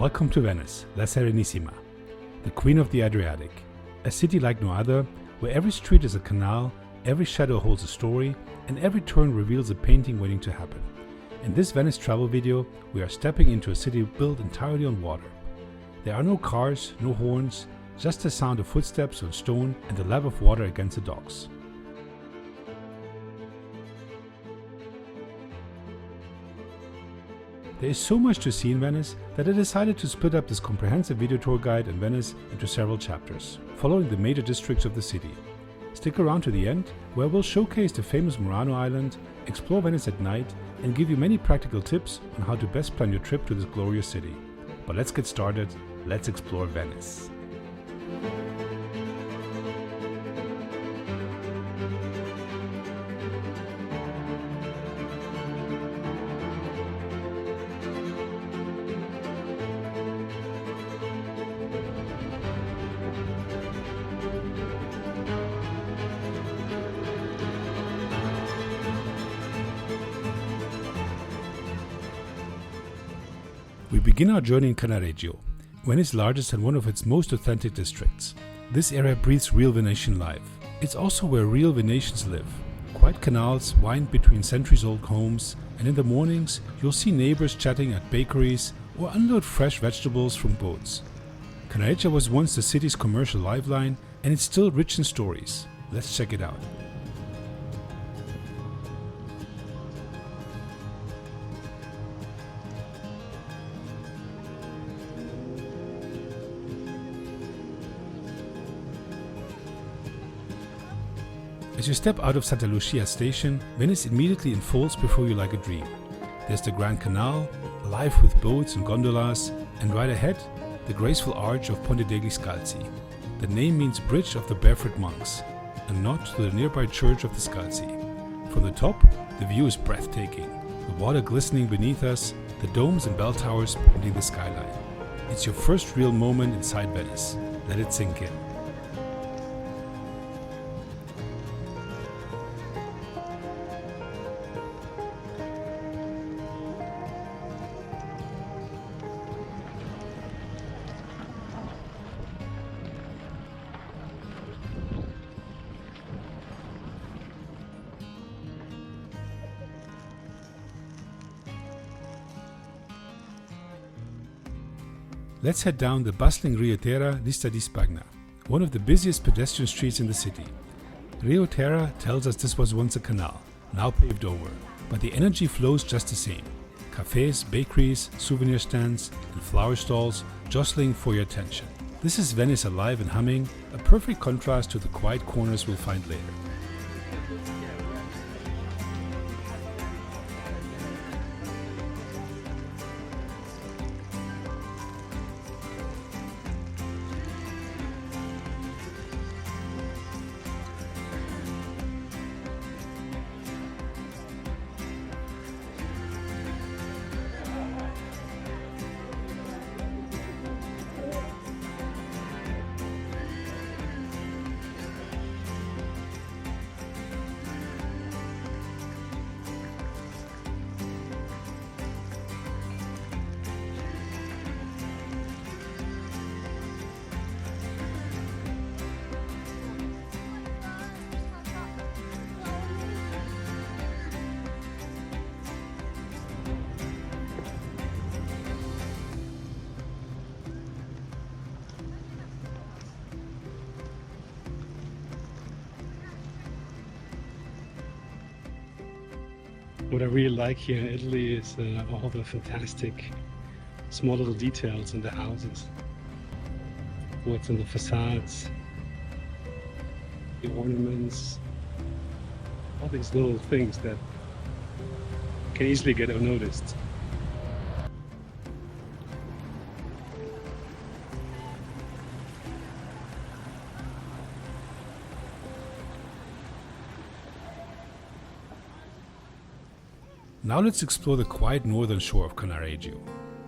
Welcome to Venice, La Serenissima, the queen of the Adriatic, a city like no other, where every street is a canal, every shadow holds a story, and every turn reveals a painting waiting to happen. In this Venice travel video, we are stepping into a city built entirely on water. There are no cars, no horns, just the sound of footsteps on stone and the lap of water against the docks. There is so much to see in Venice that I decided to split up this comprehensive video tour guide in Venice into several chapters, following the major districts of the city. Stick around to the end, where we'll showcase the famous Murano island, explore Venice at night, and give you many practical tips on how to best plan your trip to this glorious city. But let's get started, let's explore Venice. We begin our journey in Cannaregio, Venice's largest and one of its most authentic districts. This area breathes real Venetian life. It's also where real Venetians live. Quiet canals wind between centuries-old homes, and in the mornings you'll see neighbors chatting at bakeries or unload fresh vegetables from boats. Cannaregio was once the city's commercial lifeline, and it's still rich in stories. Let's check it out. As you step out of Santa Lucia station, Venice immediately unfolds before you like a dream. There's the Grand Canal, alive with boats and gondolas, and right ahead, the graceful arch of Ponte degli Scalzi. The name means Bridge of the Barefoot Monks, a nod to the nearby church of the Scalzi. From the top, the view is breathtaking, the water glistening beneath us, the domes and bell towers painting the skyline. It's your first real moment inside Venice. Let it sink in. Let's head down the bustling Rio Terà, Lista di Spagna, one of the busiest pedestrian streets in the city. Rio Terà tells us this was once a canal, now paved over, but the energy flows just the same. Cafes, bakeries, souvenir stands, and flower stalls jostling for your attention. This is Venice alive and humming, a perfect contrast to the quiet corners we'll find later. What I really like here in Italy is all the fantastic small little details in the houses. What's in the facades, the ornaments, all these little things that can easily get unnoticed. Now let's explore the quiet northern shore of Cannaregio.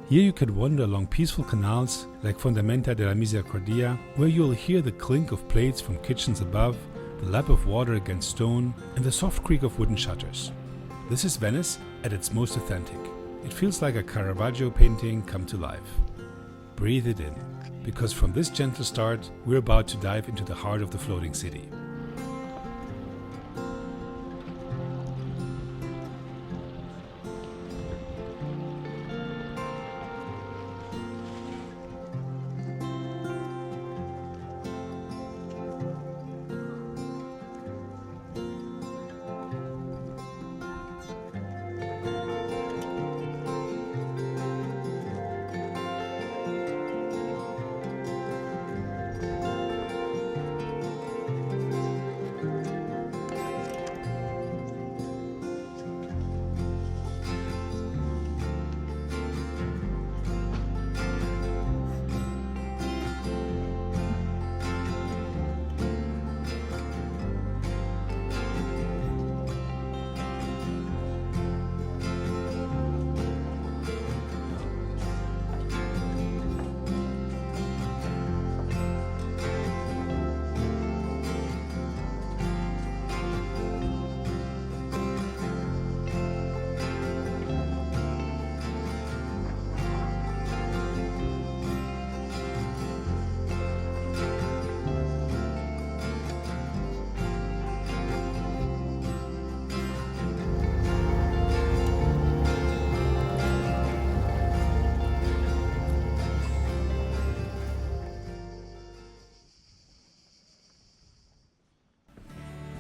Here you can wander along peaceful canals like Fondamenta della Misericordia, where you'll hear the clink of plates from kitchens above, the lap of water against stone, and the soft creak of wooden shutters. This is Venice at its most authentic. It feels like a Caravaggio painting come to life. breathe it in, because from this gentle start, we're about to dive into the heart of the floating city.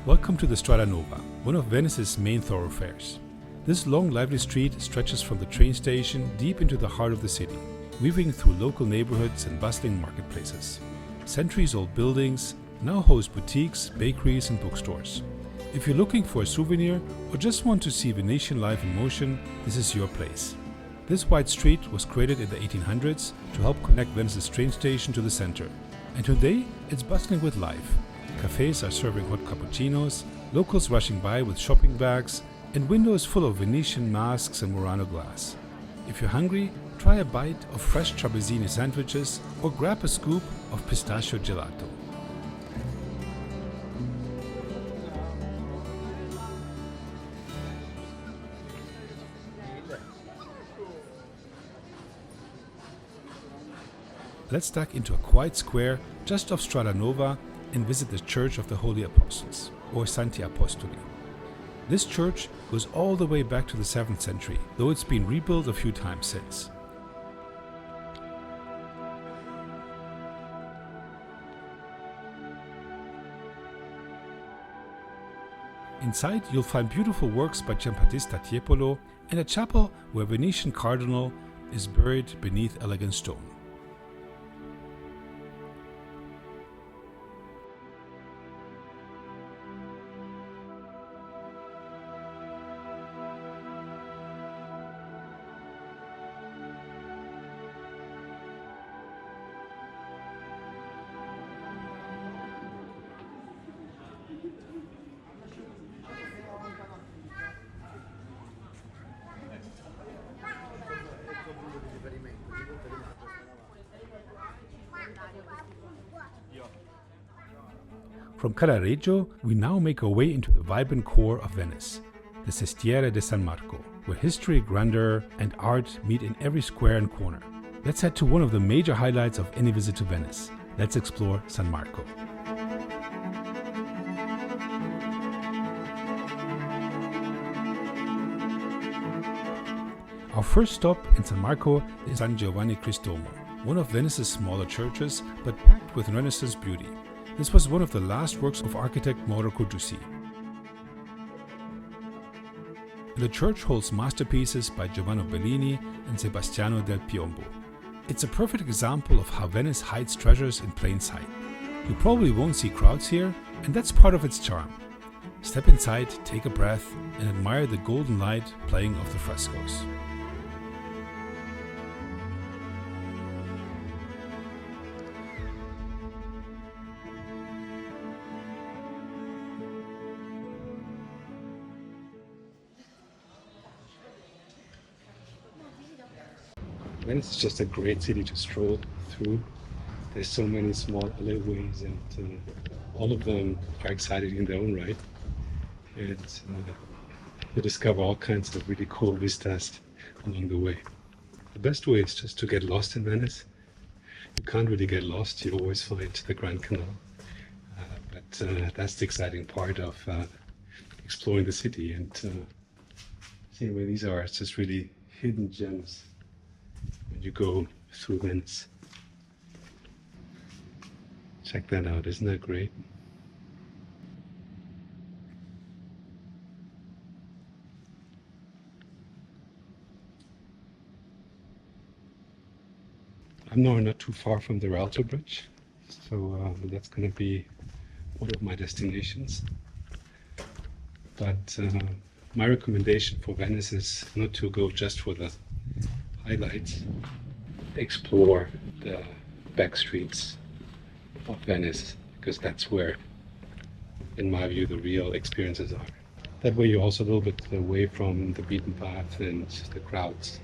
Welcome to the Strada Nova, one of Venice's main thoroughfares. This long, lively street stretches from the train station deep into the heart of the city, weaving through local neighborhoods and bustling marketplaces. Centuries-old buildings now host boutiques, bakeries and bookstores. If you're looking for a souvenir or just want to see Venetian life in motion, this is your place. This wide street was created in the 1800s to help connect Venice's train station to the center. And today, it's bustling with life. Cafes are serving hot cappuccinos, locals rushing by with shopping bags, and windows full of Venetian masks and Murano glass. If you're hungry, try a bite of fresh trapezzini sandwiches or grab a scoop of pistachio gelato. Let's duck into a quiet square just off Strada Nova and visit the Church of the Holy Apostles, or Santi Apostoli. This church goes all the way back to the 7th century, though it's been rebuilt a few times since. Inside you'll find beautiful works by Giambattista Tiepolo and a chapel where a Venetian cardinal is buried beneath elegant stone. From CANNAREGIO, we now make our way into the vibrant core of Venice, the Sestiere di San Marco, where history, grandeur, and art meet in every square and corner. Let's head to one of the major highlights of any visit to Venice. Let's explore San Marco. Our first stop in San Marco is San Giovanni Crisostomo, one of Venice's smaller churches, but packed with Renaissance beauty. This was one of the last works of architect Mauro Codrucci. The church holds masterpieces by Giovanni Bellini and Sebastiano del Piombo. It's a perfect example of how Venice hides treasures in plain sight. You probably won't see crowds here, and that's part of its charm. Step inside, take a breath, and admire the golden light playing off the frescoes. Venice is just a great city to stroll through. There's so many small alleyways, and all of them are exciting in their own right. And you discover all kinds of really cool vistas along the way. The best way is just to get lost in Venice You can't really get lost. You always find the Grand Canal. But that's the exciting part of exploring the city and seeing where these are. It's just really hidden gems when you go through Venice. Check that out, isn't that great? I'm now not too far from the Rialto Bridge, so that's going to be one of my destinations. But my recommendation for Venice is not to go just for the highlights. Explore the back streets of Venice, because that's where, in my view, the real experiences are. That way you're also a little bit away from the beaten path and the crowds.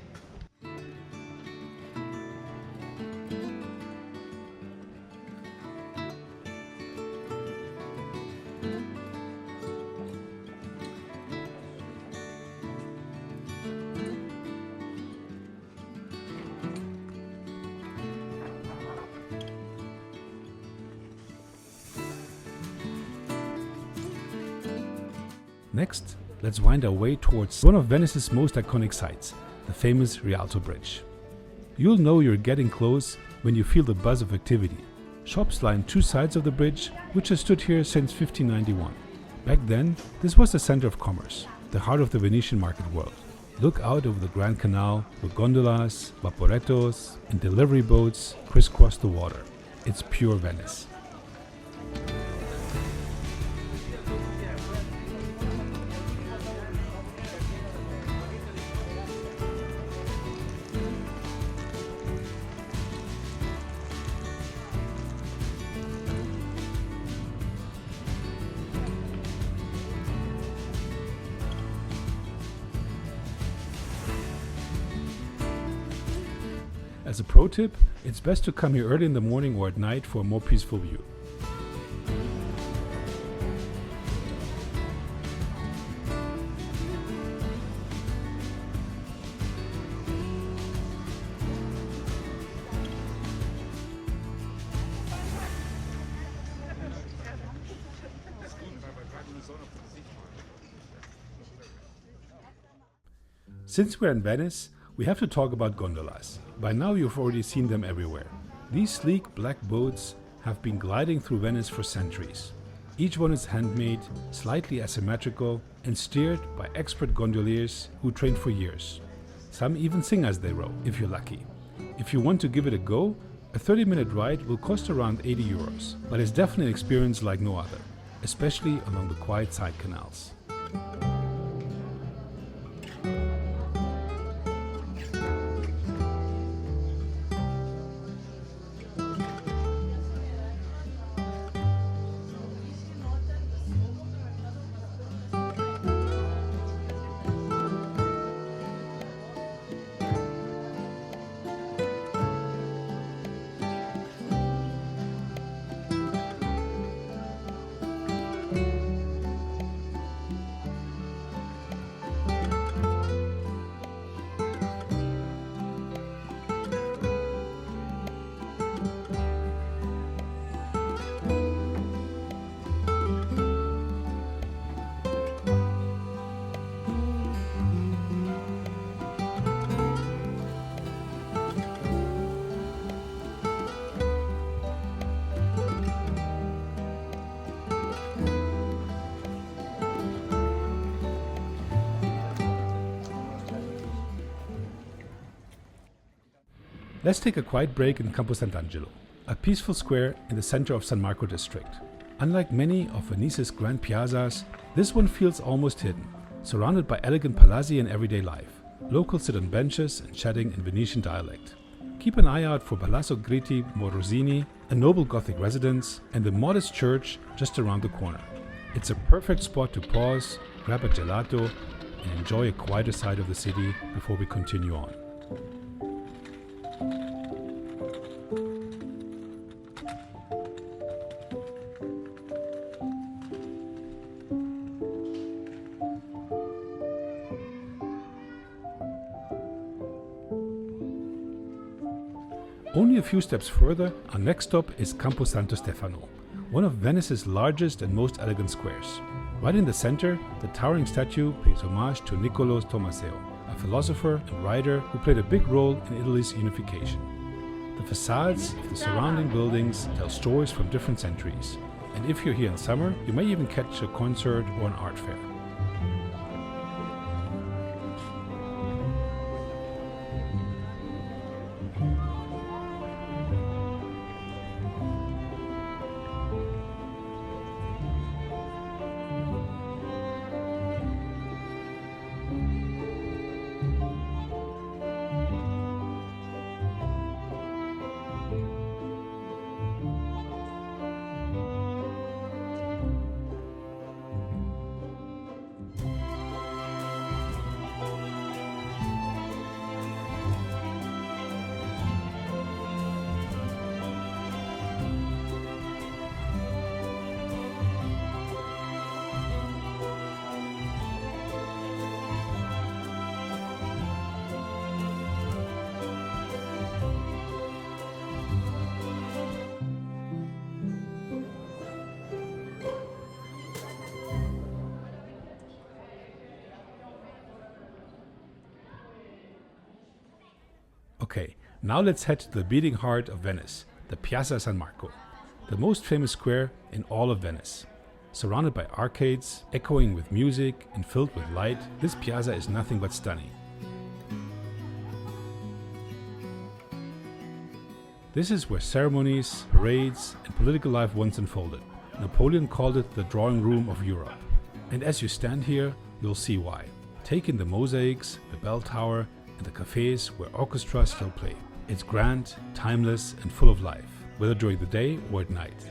Next, let's wind our way towards one of Venice's most iconic sites, the famous Rialto Bridge. You'll know you're getting close when you feel the buzz of activity. Shops line two sides of the bridge, which has stood here since 1591. Back then, this was the center of commerce, the heart of the Venetian market world. Look out over the Grand Canal, where gondolas, vaporettos, and delivery boats crisscross the water. It's pure Venice. As a pro tip, it's best to come here early in the morning or at night for a more peaceful view. Since we're in Venice, we have to talk about gondolas. By now you've already seen them everywhere. These sleek black boats have been gliding through Venice for centuries. Each one is handmade, slightly asymmetrical, and steered by expert gondoliers who trained for years. Some even sing as they row, if you're lucky. If you want to give it a go, a 30-minute ride will cost around 80 euros, but it's definitely an experience like no other, especially along the quiet side canals. Let's take a quiet break in Campo Sant'Angelo, a peaceful square in the center of San Marco district. Unlike many of Venice's grand piazzas, this one feels almost hidden, surrounded by elegant palazzi and everyday life. Locals sit on benches and chatting in Venetian dialect. Keep an eye out for Palazzo Gritti Morosini, a noble Gothic residence, and the modest church just around the corner. It's a perfect spot to pause, grab a gelato, and enjoy a quieter side of the city before we continue on. Only a few steps further, our next stop is Campo Stefano, one of Venice's largest and most elegant squares. Right in the center, the towering statue pays homage to Niccolò Tommaseo, a philosopher and writer who played a big role in Italy's unification. The facades of the surrounding buildings tell stories from different centuries, and if you're here in summer, you may even catch a concert or an art fair. Okay, now let's head to the beating heart of Venice, the Piazza San Marco, the most famous square in all of Venice. Surrounded by arcades, echoing with music and filled with light, this piazza is nothing but stunning. This is where ceremonies, parades, and political life once unfolded. Napoleon called it the drawing room of Europe. And as you stand here, you'll see why. Take in the mosaics, the bell tower, and the cafes where orchestras still play. It's grand, timeless, and full of life, whether during the day or at night.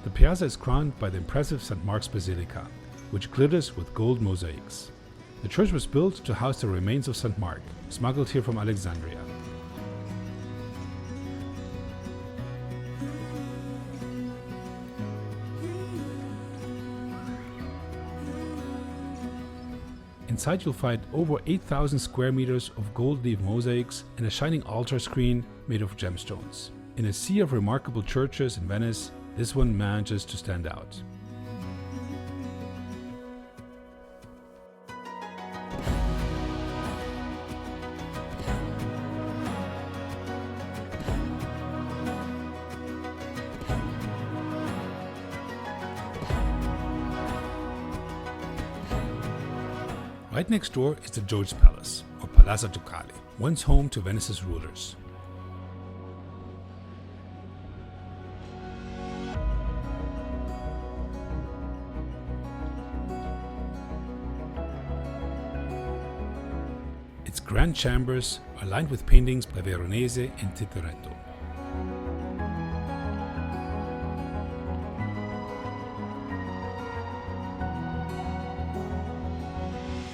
The piazza is crowned by the impressive St. Mark's Basilica, which glitters with gold mosaics. The church was built to house the remains of St. Mark, smuggled here from Alexandria. Inside you'll find over 8,000 square meters of gold leaf mosaics and a shining altar screen made of gemstones. In a sea of remarkable churches in Venice, this one manages to stand out. Right next door is the George's Palace, or Palazzo Ducale, once home to Venice's rulers. Its grand chambers are lined with paintings by Veronese and Tintoretto.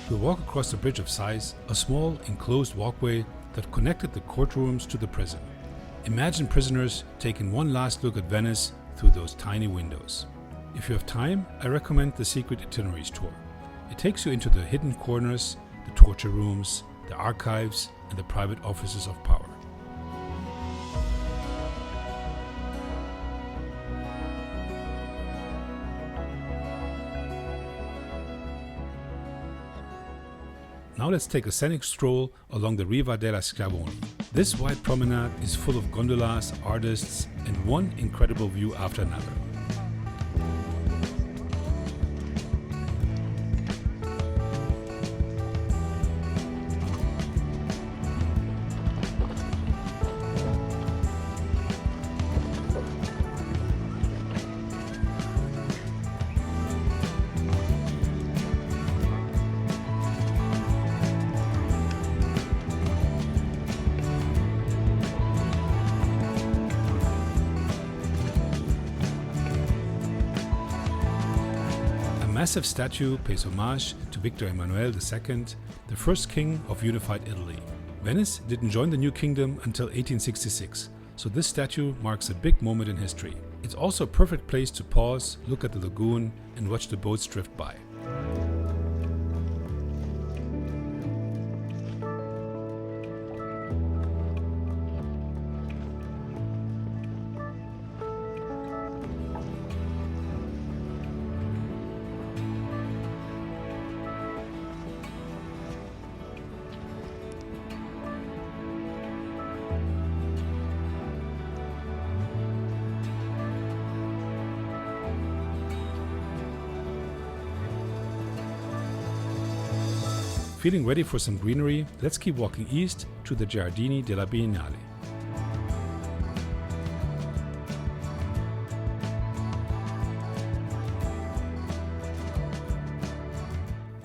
We'll walk across the Bridge of Sighs, a small enclosed walkway that connected the courtrooms to the prison. Imagine prisoners taking one last look at Venice through those tiny windows. If you have time, I recommend the Secret Itineraries tour. It takes you into the hidden corners, the torture rooms, the archives, and the private offices of power. Now let's take a scenic stroll along the Riva della Schiavoni. This wide promenade is full of gondolas, artists, and one incredible view after another. massive statue pays homage to Victor Emmanuel II, the first king of unified Italy. Venice didn't join the new kingdom until 1866, so this statue marks a big moment in history. It's also a perfect place to pause, look at the lagoon, and watch the boats drift by. Feeling ready for some greenery, let's keep walking east to the Giardini della Biennale.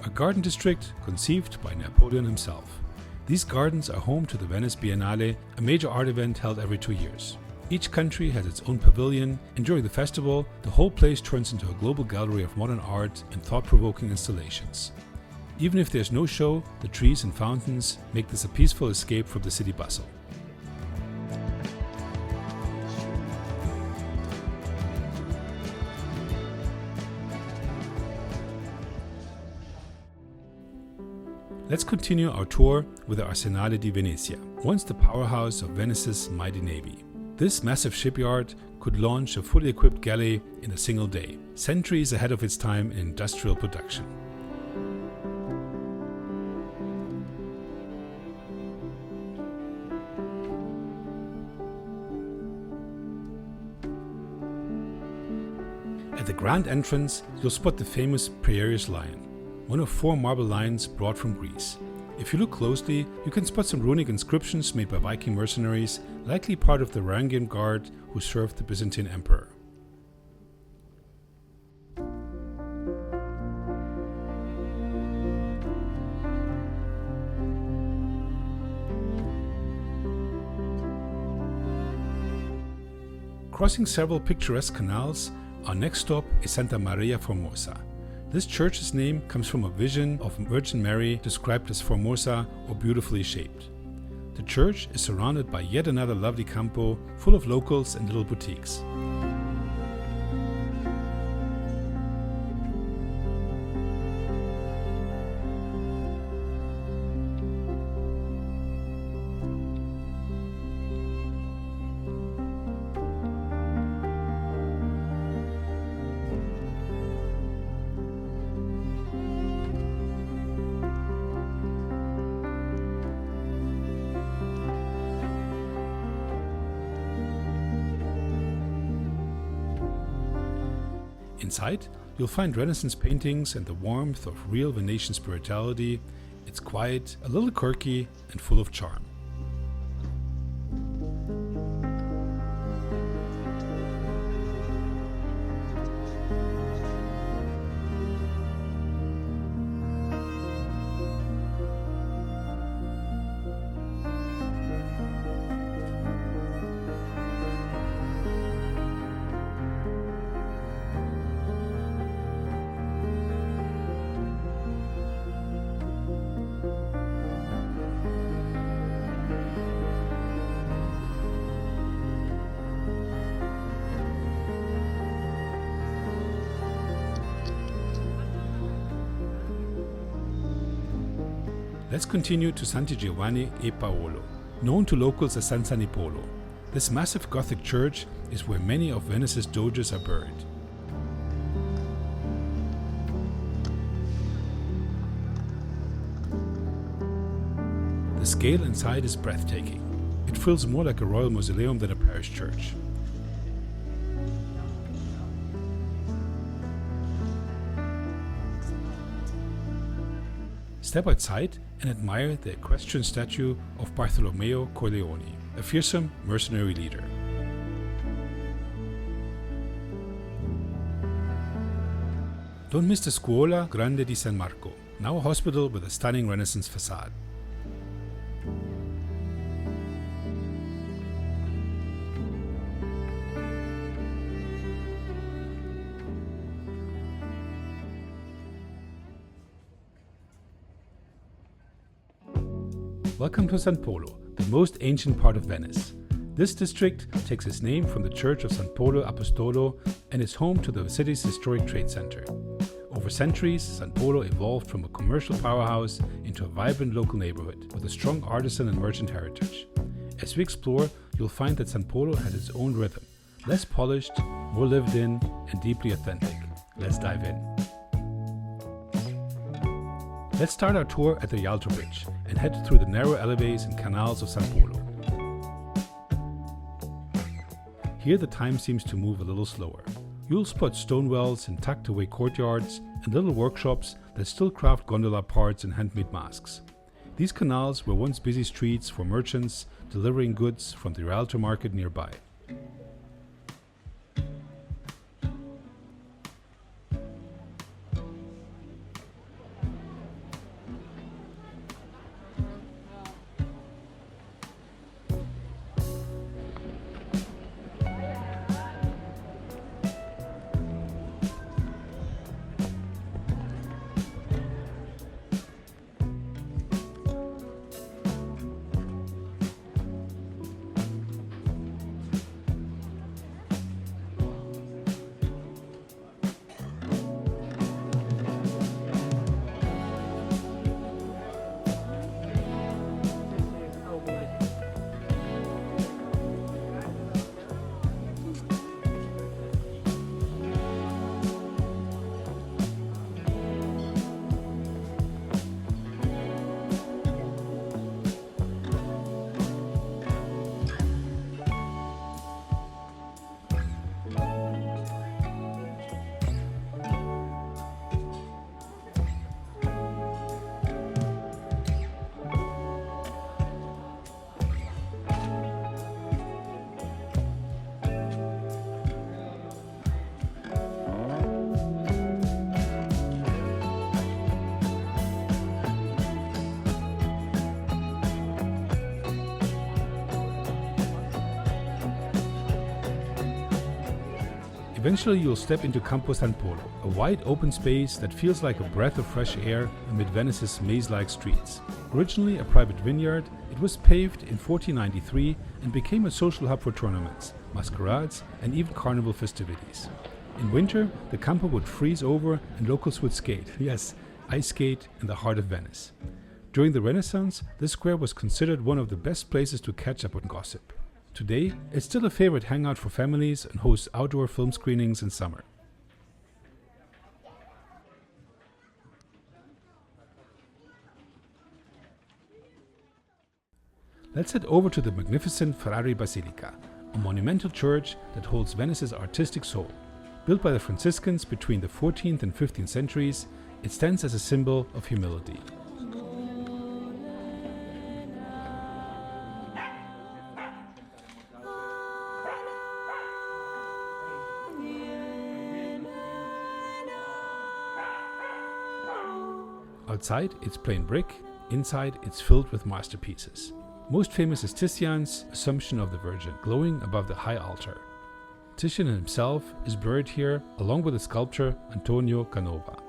A garden district conceived by Napoleon himself. These gardens are home to the Venice Biennale, a major art event held every 2 years. Each country has its own pavilion, and during the festival, the whole place turns into a global gallery of modern art and thought-provoking installations. Even if there's no show, the trees and fountains make this a peaceful escape from the city bustle. Let's continue our tour with the Arsenale di Venezia, once the powerhouse of Venice's mighty navy. This massive shipyard could launch a fully equipped galley in a single day, centuries ahead of its time in industrial production. At the grand entrance, you'll spot the famous Parish lion, one of 4 marble lions brought from Greece. If you look closely, you can spot some runic inscriptions made by Viking mercenaries, likely part of the Varangian Guard who served the Byzantine emperor. Crossing several picturesque canals, our next stop is Santa Maria Formosa. This church's name comes from a vision of Virgin Mary described as formosa or beautifully shaped. The church is surrounded by yet another lovely campo full of locals and little boutiques. Inside, you'll find Renaissance paintings and the warmth of real Venetian spirituality. It's quiet, a little quirky, and full of charm. Let's continue to Santi Giovanni e Paolo, known to locals as San Polo. This massive Gothic church is where many of Venice's doges are buried. The scale inside is breathtaking. It feels more like a royal mausoleum than a parish church. Step outside and admire the equestrian statue of Bartolomeo Corleone, a fearsome mercenary leader. Don't miss the Scuola Grande di San Marco, now a hospital with a stunning Renaissance facade. Welcome to San Polo, the most ancient part of Venice. This district takes its name from the Church of San Polo Apostolo and is home to the city's historic trade center. Over centuries, San Polo evolved from a commercial powerhouse into a vibrant local neighborhood with a strong artisan and merchant heritage. As we explore, you'll find that San Polo has its own rhythm, less polished, more lived in, and deeply authentic. Let's dive in. Let's start our tour at the Rialto Bridge and head through the narrow alleyways and canals of San Polo. Here the time seems to move a little slower. You'll spot stone wells and tucked away courtyards and little workshops that still craft gondola parts and handmade masks. These canals were once busy streets for merchants delivering goods from the Rialto market nearby. Eventually you'll step into Campo San Polo, a wide open space that feels like a breath of fresh air amid Venice's maze-like streets. Originally a private vineyard, it was paved in 1493 and became a social hub for tournaments, masquerades and even carnival festivities. In winter, the Campo would freeze over and locals would skate, yes, ice skate in the heart of Venice. During the Renaissance, this square was considered one of the best places to catch up on gossip. Today, it's still a favorite hangout for families and hosts outdoor film screenings in summer. Let's head over to the magnificent Frari Basilica, a monumental church that holds Venice's artistic soul. Built by the Franciscans between the 14th and 15th centuries, it stands as a symbol of humility. Outside, it's plain brick. Inside, it's filled with masterpieces. Most famous is Titian's Assumption of the Virgin, glowing above the high altar. Titian himself is buried here, along with the sculptor Antonio Canova.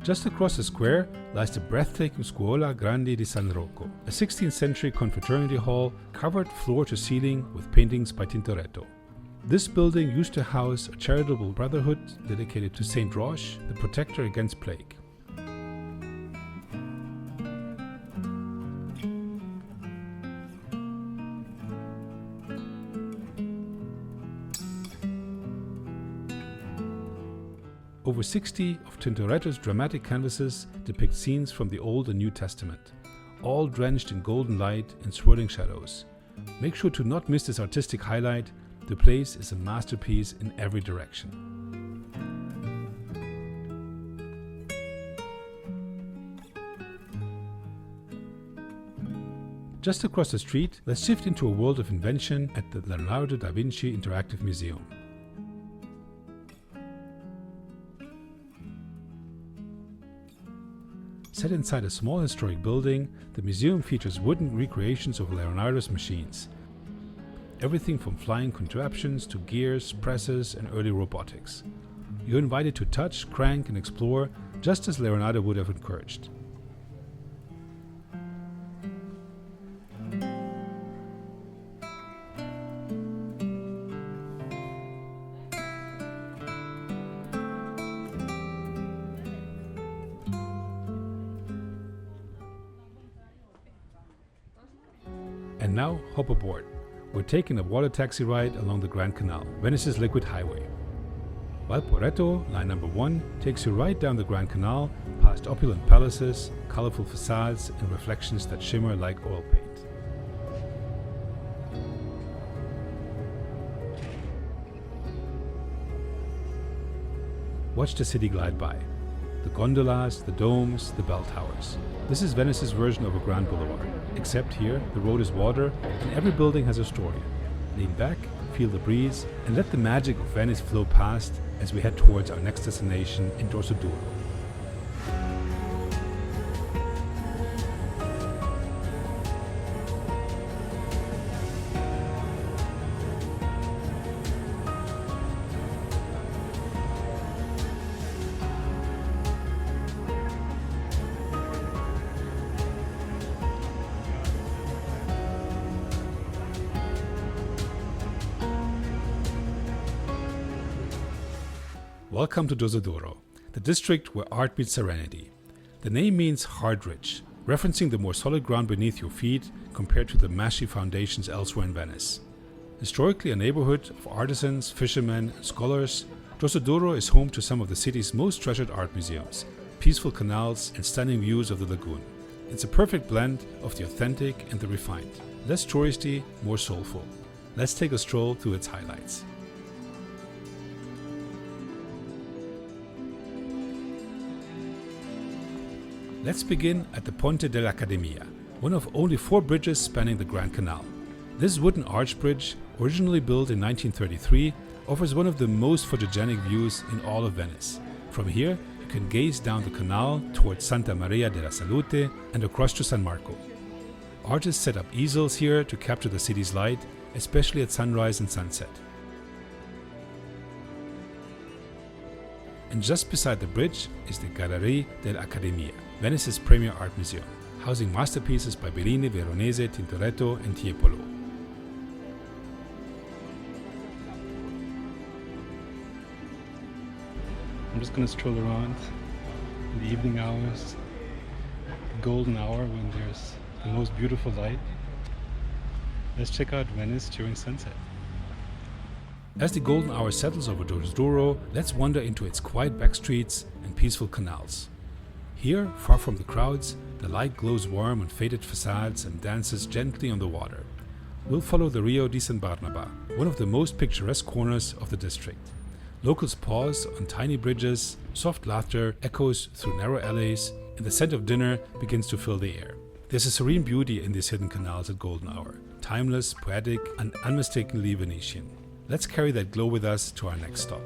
Just across the square lies the breathtaking Scuola Grande di San Rocco, a 16th century confraternity hall covered floor to ceiling with paintings by Tintoretto. This building used to house a charitable brotherhood dedicated to Saint Roche, the protector against plague. Over 60 of Tintoretto's dramatic canvases depict scenes from the Old and New Testament, all drenched in golden light and swirling shadows. Make sure to not miss this artistic highlight. The place is a masterpiece in every direction. Just across the street, let's shift into a world of invention at the Leonardo da Vinci Interactive Museum. Set inside a small historic building, the museum features wooden recreations of Leonardo's machines. Everything from flying contraptions to gears, presses, and early robotics. You're invited to touch, crank, and explore, just as Leonardo would have encouraged. And now, hop aboard. We're taking a water taxi ride along the Grand Canal, Venice's liquid highway. Valporetto, line number 1, takes you right down the Grand Canal, past opulent palaces, colorful facades, and reflections that shimmer like oil paint. Watch the city glide by. The gondolas, the domes, the bell towers. This is Venice's version of a grand boulevard, except here the road is water and every building has a story. Lean back, feel the breeze, and let the magic of Venice flow past as we head towards our next destination in Dorsoduro. Welcome to Dorsoduro, the district where art meets serenity. The name means hard-rich, referencing the more solid ground beneath your feet compared to the mashy foundations elsewhere in Venice. Historically a neighborhood of artisans, fishermen, and scholars, Dorsoduro is home to some of the city's most treasured art museums, peaceful canals, and stunning views of the lagoon. It's a perfect blend of the authentic and the refined. Less touristy, more soulful. Let's take a stroll through its highlights. Let's begin at the Ponte dell'Accademia, one of only 4 bridges spanning the Grand Canal. This wooden arch bridge, originally built in 1933, offers one of the most photogenic views in all of Venice. From here, you can gaze down the canal towards S.Maria della Salute and across to San Marco. Artists set up easels here to capture the city's light, especially at sunrise and sunset. And just beside the bridge is the Galleria dell'Accademia, Venice's premier art museum, housing masterpieces by Bellini, Veronese, Tintoretto, and Tiepolo. I'm just going to stroll around in the evening hours, the golden hour when there's the most beautiful light. Let's check out Venice during sunset. As the golden hour settles over Dorsoduro, let's wander into its quiet back streets and peaceful canals. Here, far from the crowds, the light glows warm on faded facades and dances gently on the water. We'll follow the Rio di San Barnaba, one of the most picturesque corners of the district. Locals pause on tiny bridges, soft laughter echoes through narrow alleys, and the scent of dinner begins to fill the air. There's a serene beauty in these hidden canals at golden hour, timeless, poetic, and unmistakably Venetian. Let's carry that glow with us to our next stop.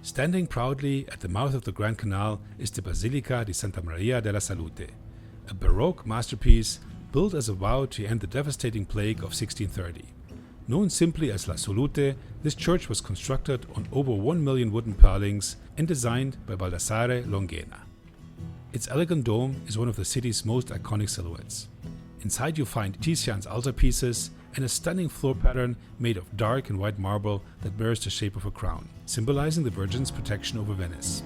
Standing proudly at the mouth of the Grand Canal is the Basilica di Santa Maria della Salute, a Baroque masterpiece built as a vow to end the devastating plague of 1630. Known simply as La Salute, this church was constructed on over 1 million wooden purlings and designed by Baldassare Longhena. Its elegant dome is one of the city's most iconic silhouettes. Inside you find Titian's altarpieces and a stunning floor pattern made of dark and white marble that bears the shape of a crown, symbolizing the Virgin's protection over Venice.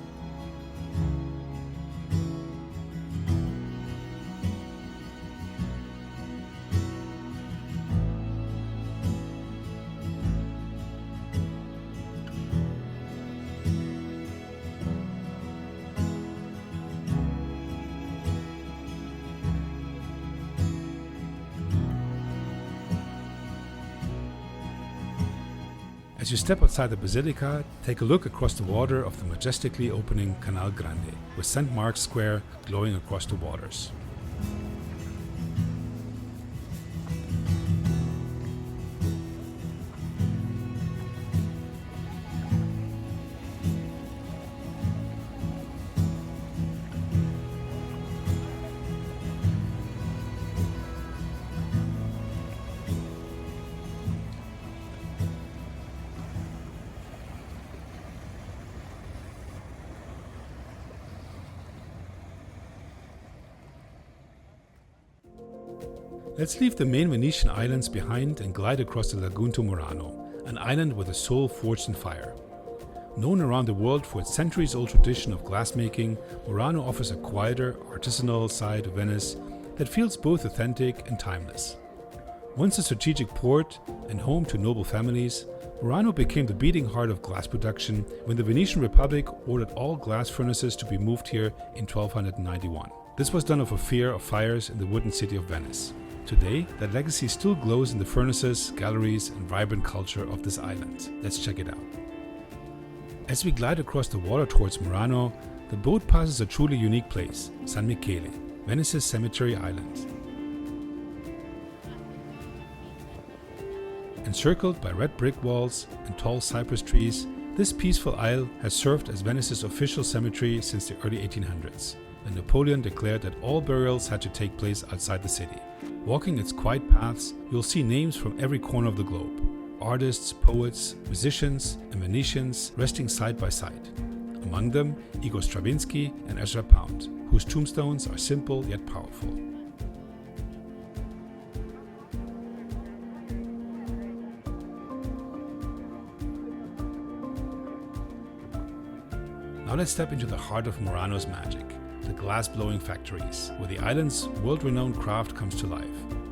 As you step outside the basilica, take a look across the water of the majestically opening Canal Grande, with St. Mark's Square glowing across the waters. Let's leave the main Venetian islands behind and glide across the Lagoon to Murano, an island with a soul forged in fire. Known around the world for its centuries-old tradition of glassmaking, Murano offers a quieter, artisanal side of Venice that feels both authentic and timeless. Once a strategic port and home to noble families, Murano became the beating heart of glass production when the Venetian Republic ordered all glass furnaces to be moved here in 1291. This was done over fear of fires in the wooden city of Venice. Today, that legacy still glows in the furnaces, galleries, and vibrant culture of this island. Let's check it out. As we glide across the water towards Murano, the boat passes a truly unique place, San Michele, Venice's cemetery island. Encircled by red brick walls and tall cypress trees, this peaceful isle has served as Venice's official cemetery since the early 1800s, when Napoleon declared that all burials had to take place outside the city. Walking its quiet paths, you'll see names from every corner of the globe. Artists, poets, musicians, and Venetians resting side by side. Among them, Igor Stravinsky and Ezra Pound, whose tombstones are simple yet powerful. Now let's step into the heart of Murano's magic. The glass-blowing factories, where the island's world-renowned craft comes to life.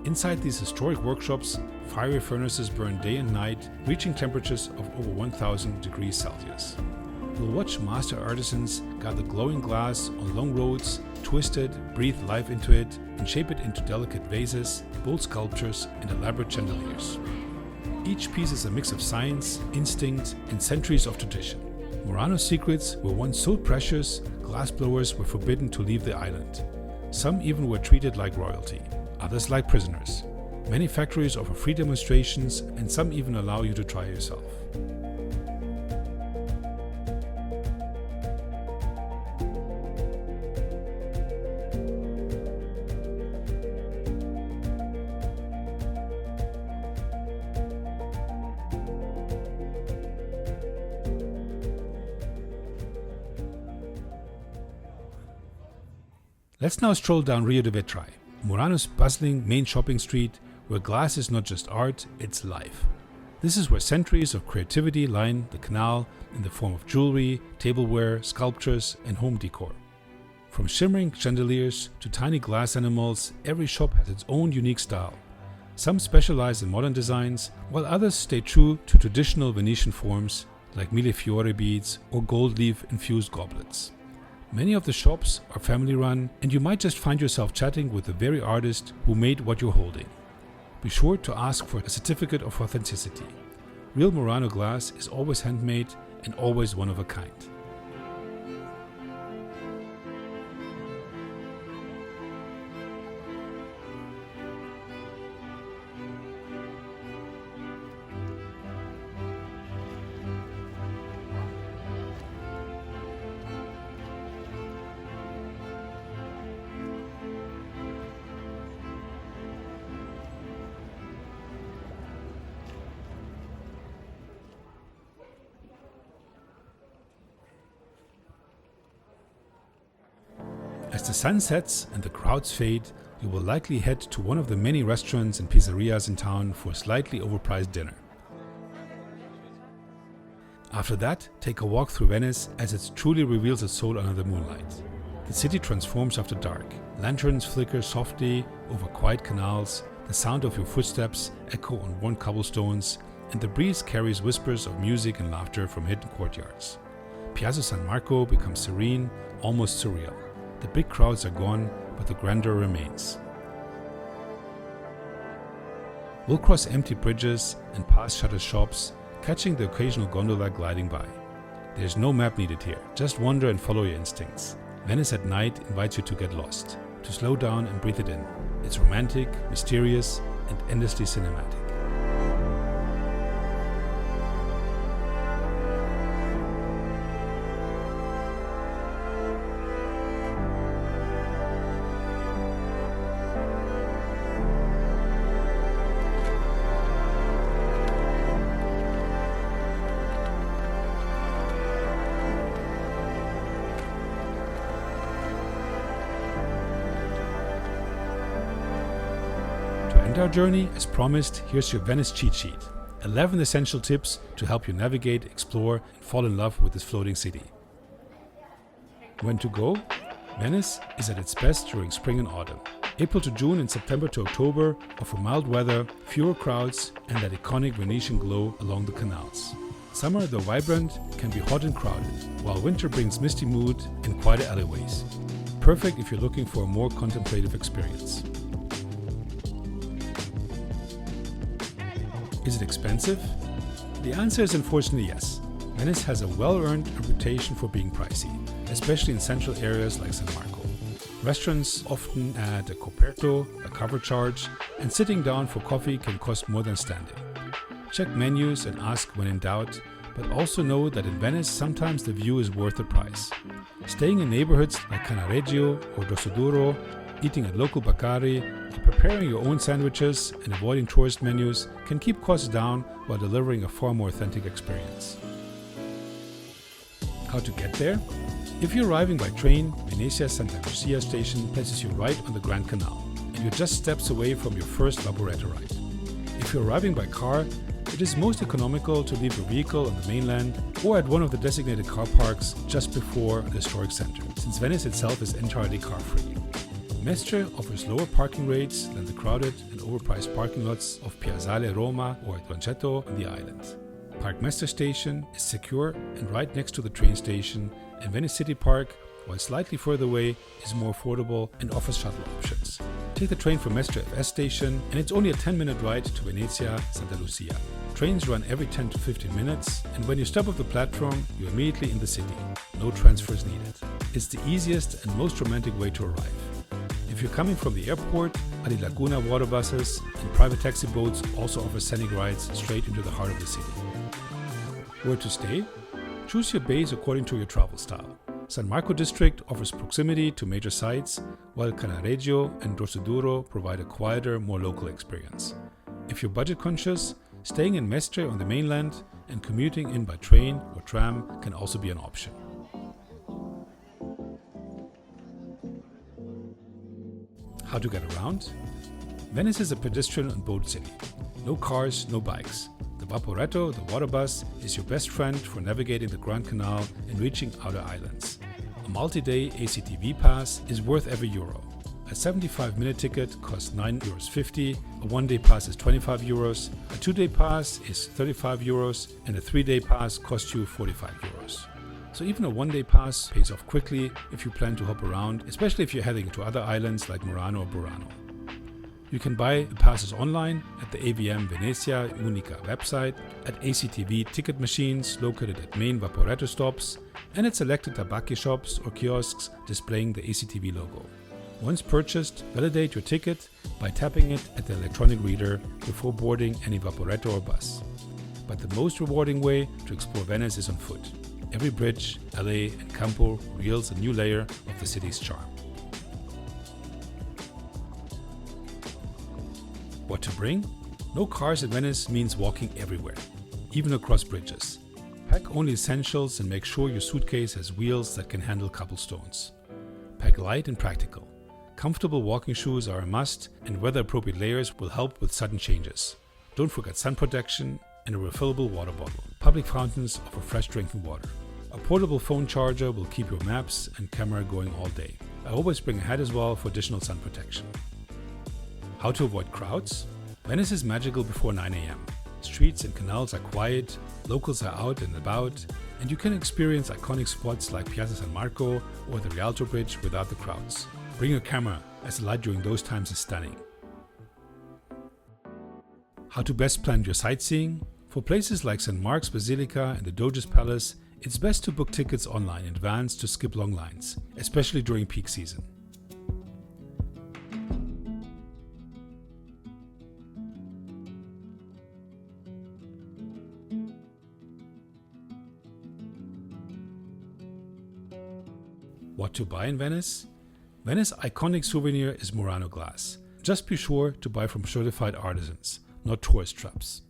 Inside these historic workshops, fiery furnaces burn day and night, reaching temperatures of over 1000 degrees Celsius. You'll watch master artisans gather glowing glass on long roads, twist it, breathe life into it, and shape it into delicate vases, bold sculptures, and elaborate chandeliers. Each piece is a mix of science, instinct, and centuries of tradition. Murano's secrets were once so precious, glassblowers were forbidden to leave the island. Some even were treated like royalty, others like prisoners. Many factories offer free demonstrations, and some even allow you to try yourself. Let's now stroll down Rio de Vetrai, Murano's bustling main shopping street, where glass is not just art, it's life. This is where centuries of creativity line the canal in the form of jewelry, tableware, sculptures, and home decor. From shimmering chandeliers to tiny glass animals, every shop has its own unique style. Some specialize in modern designs, while others stay true to traditional Venetian forms like millefiori beads or gold leaf-infused goblets. Many of the shops are family-run, and you might just find yourself chatting with the very artist who made what you're holding. Be sure to ask for a certificate of authenticity. Real Murano glass is always handmade and always one of a kind. As the sun sets and the crowds fade, you will likely head to one of the many restaurants and pizzerias in town for a slightly overpriced dinner. After that, take a walk through Venice as it truly reveals its soul under the moonlight. The city transforms after dark. Lanterns flicker softly over quiet canals, the sound of your footsteps echo on worn cobblestones, and the breeze carries whispers of music and laughter from hidden courtyards. Piazza San Marco becomes serene, almost surreal. The big crowds are gone, but the grandeur remains. We'll cross empty bridges and pass shuttered shops, catching the occasional gondola gliding by. There's no map needed here, just wander and follow your instincts. Venice at night invites you to get lost, to slow down and breathe it in. It's romantic, mysterious, and endlessly cinematic. Our journey, as promised, here's your Venice cheat sheet. 11 essential tips to help you navigate, explore, and fall in love with this floating city. When to go? Venice is at its best during spring and autumn. April to June and September to October offer mild weather, fewer crowds, and that iconic Venetian glow along the canals. Summer, though vibrant, can be hot and crowded, while winter brings misty mood and quieter alleyways. Perfect if you're looking for a more contemplative experience. Is it expensive? The answer is unfortunately yes. Venice has a well-earned reputation for being pricey, especially in central areas like San Marco. Restaurants often add a coperto, a cover charge, and sitting down for coffee can cost more than standing. Check menus and ask when in doubt, but also know that in Venice sometimes the view is worth the price. Staying in neighborhoods like CANNAREGIO or Dorsoduro, eating at local baccari, or preparing your own sandwiches and avoiding tourist menus can keep costs down while delivering a far more authentic experience. How to get there? If you're arriving by train, Venezia Santa Lucia station places you right on the Grand Canal, and you're just steps away from your first Vaporetto ride. If you're arriving by car, it is most economical to leave your vehicle on the mainland or at one of the designated car parks just before the historic center, since Venice itself is entirely car-free. Mestre offers lower parking rates than the crowded and overpriced parking lots of Piazzale Roma or Concetto on the island. Park Mestre station is secure and right next to the train station, and Venice City Park, while slightly further away, is more affordable and offers shuttle options. Take the train from Mestre FS station and it's only a 10-minute ride to Venezia Santa Lucia. Trains run every 10 to 15 minutes, and when you step off the platform, you're immediately in the city. No transfers needed. It's the easiest and most romantic way to arrive. If you're coming from the airport, Ali Laguna water buses and private taxi boats also offer scenic rides straight into the heart of the city. Where to stay? Choose your base according to your travel style. San Marco district offers proximity to major sites, while CANNAREGIO and Dorsoduro provide a quieter, more local experience. If you're budget conscious, staying in Mestre on the mainland and commuting in by train or tram can also be an option. How to get around? Venice is a pedestrian and boat city. No cars, no bikes. The Vaporetto, the water bus, is your best friend for navigating the Grand Canal and reaching outer islands. A multi-day ACTV pass is worth every euro. A 75-minute ticket costs €9.50, a one-day pass is €25, a two-day pass is €35, and a three-day pass costs you €45. So even a one-day pass pays off quickly if you plan to hop around, especially if you're heading to other islands like Murano or Murano. You can buy the passes online at the AVM Venezia Unica website, at ACTV ticket machines located at main Vaporetto stops, and at selected tabacchi shops or kiosks displaying the ACTV logo. Once purchased, validate your ticket by tapping it at the electronic reader before boarding any Vaporetto or bus. But the most rewarding way to explore Venice is on foot. Every bridge, alley, and campo reveals a new layer of the city's charm. What to bring? No cars in Venice means walking everywhere, even across bridges. Pack only essentials and make sure your suitcase has wheels that can handle cobblestones. Pack light and practical. Comfortable walking shoes are a must, and weather-appropriate layers will help with sudden changes. Don't forget sun protection and a refillable water bottle. Public fountains offer fresh drinking water. A portable phone charger will keep your maps and camera going all day. I always bring a hat as well for additional sun protection. How to avoid crowds? Venice is magical before 9 a.m. Streets and canals are quiet, locals are out and about, and you can experience iconic spots like Piazza San Marco or the Rialto Bridge without the crowds. Bring your camera, as the light during those times is stunning. How to best plan your sightseeing? For places like St. Mark's Basilica and the Doge's Palace, it's best to book tickets online in advance to skip long lines, especially during peak season. What to buy in Venice? Venice's iconic souvenir is Murano glass. Just be sure to buy from certified artisans, not tourist traps.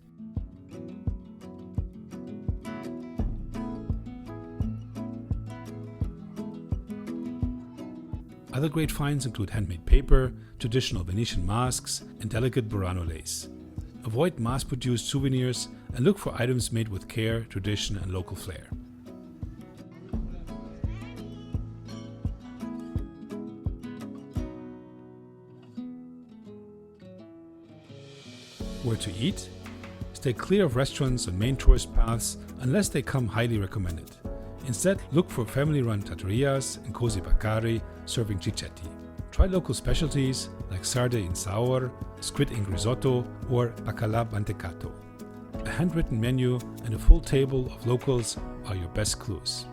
Other great finds include handmade paper, traditional Venetian masks, and delicate Murano lace. Avoid mass-produced souvenirs and look for items made with care, tradition, and local flair. Where to eat? Stay clear of restaurants on main tourist paths unless they come highly recommended. Instead, look for family-run trattorias and cozy baccari serving cicchetti. Try local specialties like sarde in saor, squid in risotto, or baccalà mantecato. A handwritten menu and a full table of locals are your best clues.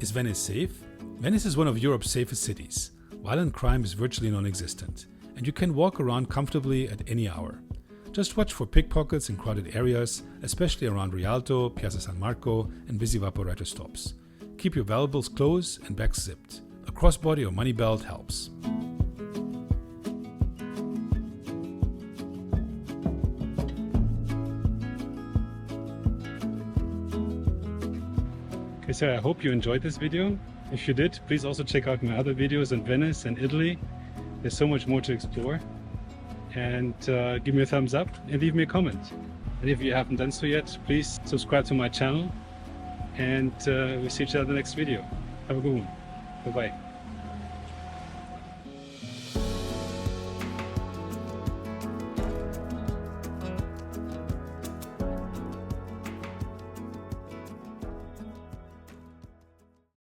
Is Venice safe? Venice is one of Europe's safest cities. Violent crime is virtually non-existent, and you can walk around comfortably at any hour. Just watch for pickpockets in crowded areas, especially around Rialto, Piazza San Marco, and busy vaporetto stops. Keep your valuables close and bags zipped. A crossbody or money belt helps. Okay, so I hope you enjoyed this video. If you did, please also check out my other videos in Venice and Italy. There's so much more to explore. And give me a thumbs up and leave me a comment. And if you haven't done so yet, please subscribe to my channel. And we'll see each other in the next video. Have a good one. Bye-bye.